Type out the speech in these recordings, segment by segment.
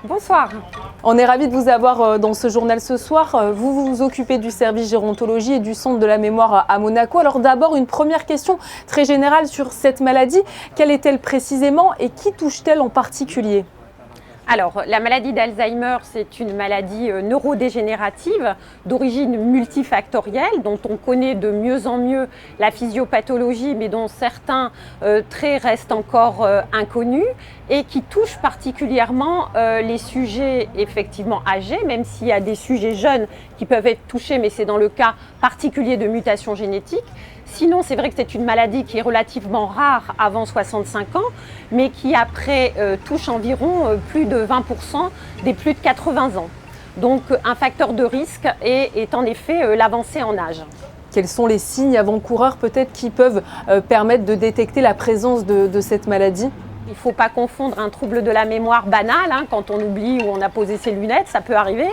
Bonsoir. On est ravis de vous avoir dans ce journal ce soir. Vous vous occupez du service gérontologie et du centre de la mémoire à Monaco. Alors d'abord, une première question très générale sur cette maladie. Quelle est-elle précisément et qui touche-t-elle en particulier ? Alors, la maladie d'Alzheimer, c'est une maladie neurodégénérative d'origine multifactorielle dont on connaît de mieux en mieux la physiopathologie, mais dont certains traits restent encore inconnus et qui touche particulièrement les sujets effectivement âgés, même s'il y a des sujets jeunes qui peuvent être touchés, mais c'est dans le cas particulier de mutations génétiques. Sinon, c'est vrai que c'est une maladie qui est relativement rare avant 65 ans, mais qui après touche environ plus de 20% des plus de 80 ans. Donc un facteur de risque est en effet l'avancée en âge. Quels sont les signes avant-coureurs peut-être qui peuvent permettre de détecter la présence de cette maladie ? Il ne faut pas confondre un trouble de la mémoire banal, quand on oublie ou on a posé ses lunettes, ça peut arriver.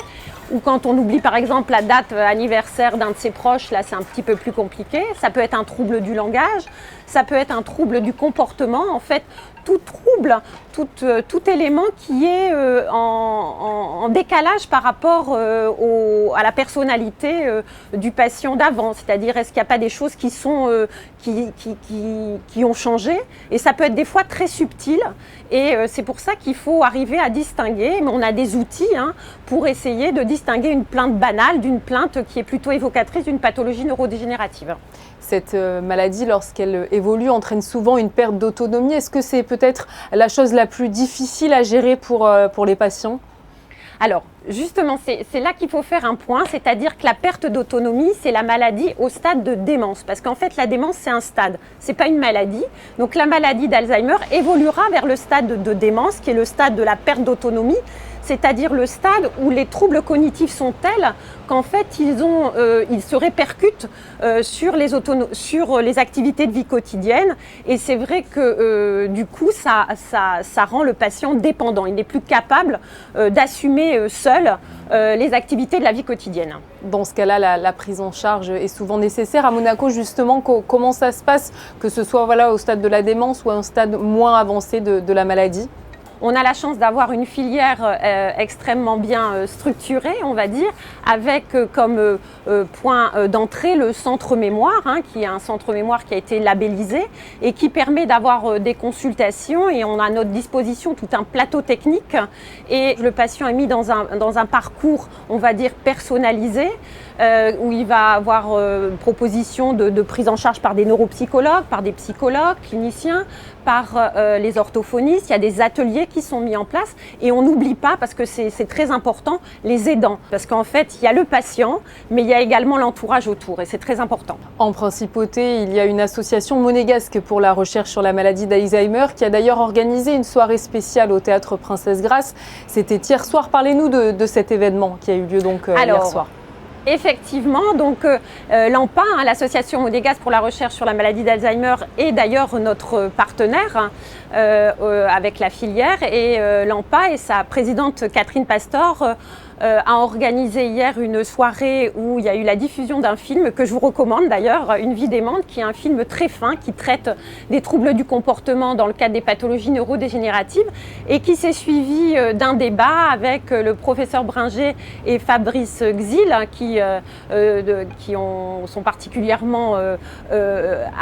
Ou quand on oublie par exemple la date anniversaire d'un de ses proches, là c'est un petit peu plus compliqué. Ça peut être un trouble du langage, ça peut être un trouble du comportement. En fait, tout trouble, tout élément qui est en décalage par rapport à la personnalité du patient d'avant. C'est-à-dire, est-ce qu'il n'y a pas des choses qui ont changé ? Et ça peut être des fois très subtil. Et c'est pour ça qu'il faut arriver à distinguer. Mais on a des outils pour essayer de distinguer une plainte banale d'une plainte qui est plutôt évocatrice d'une pathologie neurodégénérative. Cette maladie, lorsqu'elle évolue, entraîne souvent une perte d'autonomie. Est-ce que c'est peut-être la chose la plus difficile à gérer pour les patients ? Alors, justement, c'est là qu'il faut faire un point, c'est-à-dire que la perte d'autonomie, c'est la maladie au stade de démence. Parce qu'en fait, la démence, c'est un stade, ce n'est pas une maladie. Donc, la maladie d'Alzheimer évoluera vers le stade de démence, qui est le stade de la perte d'autonomie, c'est-à-dire le stade où les troubles cognitifs sont tels qu'en fait, ils se répercutent sur les activités de vie quotidienne. Et c'est vrai que du coup, ça rend le patient dépendant. Il n'est plus capable d'assumer seul les activités de la vie quotidienne. Dans ce cas-là, la prise en charge est souvent nécessaire. À Monaco, justement, comment ça se passe, que ce soit au stade de la démence ou à un stade moins avancé de la maladie ? On a la chance d'avoir une filière extrêmement bien structurée, on va dire, avec comme point d'entrée le centre mémoire, qui est un centre mémoire qui a été labellisé et qui permet d'avoir des consultations. Et on a à notre disposition tout un plateau technique et le patient est mis dans un parcours, on va dire, personnalisé, où il va avoir proposition de prise en charge par des neuropsychologues, par des psychologues, cliniciens, par les orthophonistes. Il y a des ateliers qui sont mis en place et on n'oublie pas, parce que c'est très important, les aidants. Parce qu'en fait, il y a le patient, mais il y a également l'entourage autour et c'est très important. En principauté, il y a une association monégasque pour la recherche sur la maladie d'Alzheimer qui a d'ailleurs organisé une soirée spéciale au Théâtre Princesse Grace. C'était hier soir. Parlez-nous de cet événement qui a eu lieu hier soir. Effectivement, donc l'AMPA, l'association monégasque pour la recherche sur la maladie d'Alzheimer, est d'ailleurs notre partenaire avec la filière, et l'AMPA et sa présidente Catherine Pastor a organisé hier une soirée où il y a eu la diffusion d'un film que je vous recommande d'ailleurs, Une vie d'aimante, qui est un film très fin qui traite des troubles du comportement dans le cadre des pathologies neurodégénératives et qui s'est suivi d'un débat avec le professeur Bringer et Fabrice Xil qui sont particulièrement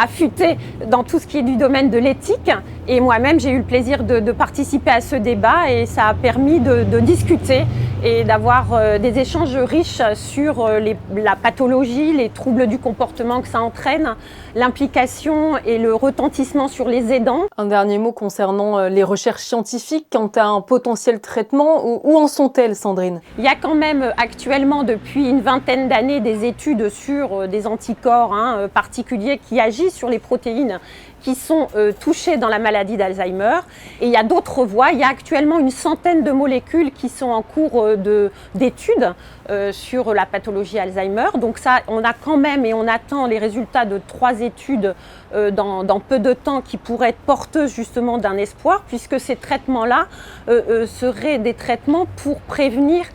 affûtés dans tout ce qui est du domaine de l'éthique. Et moi-même, j'ai eu le plaisir de participer à ce débat et ça a permis de discuter et d'avoir des échanges riches sur la pathologie, les troubles du comportement que ça entraîne, l'implication et le retentissement sur les aidants. Un dernier mot concernant les recherches scientifiques quant à un potentiel traitement. Où en sont-elles, Sandrine ? Il y a quand même actuellement depuis une vingtaine d'années des études sur des anticorps particuliers qui agissent sur les protéines qui sont touchés dans la maladie d'Alzheimer. Et il y a d'autres voies. Il y a actuellement une centaine de molécules qui sont en cours d'études sur la pathologie Alzheimer. Donc ça, on a quand même, et on attend les résultats de 3 études dans peu de temps qui pourraient être porteuses justement d'un espoir, puisque ces traitements-là seraient des traitements pour prévenir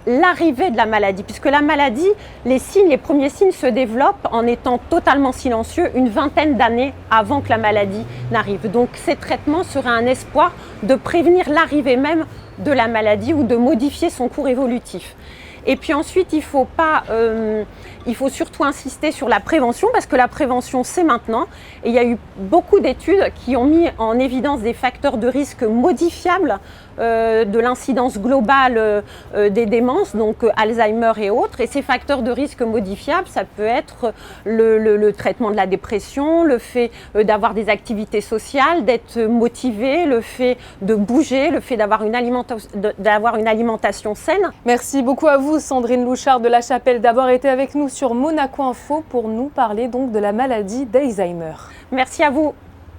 l'arrivée de la maladie, puisque la maladie, les premiers signes se développent en étant totalement silencieux une vingtaine d'années avant que la maladie n'arrive. Donc ces traitements seraient un espoir de prévenir l'arrivée même de la maladie ou de modifier son cours évolutif. Et puis ensuite, il faut surtout insister sur la prévention, parce que la prévention, c'est maintenant. Et il y a eu beaucoup d'études qui ont mis en évidence des facteurs de risque modifiables de l'incidence globale des démences, donc Alzheimer et autres. Et ces facteurs de risque modifiables, ça peut être le traitement de la dépression, le fait d'avoir des activités sociales, d'être motivé, le fait de bouger, le fait d'avoir une alimentation saine. Merci beaucoup à vous, Sandrine Louchard de La Chapelle, d'avoir été avec nous sur Monaco Info pour nous parler donc de la maladie d'Alzheimer. Merci à vous.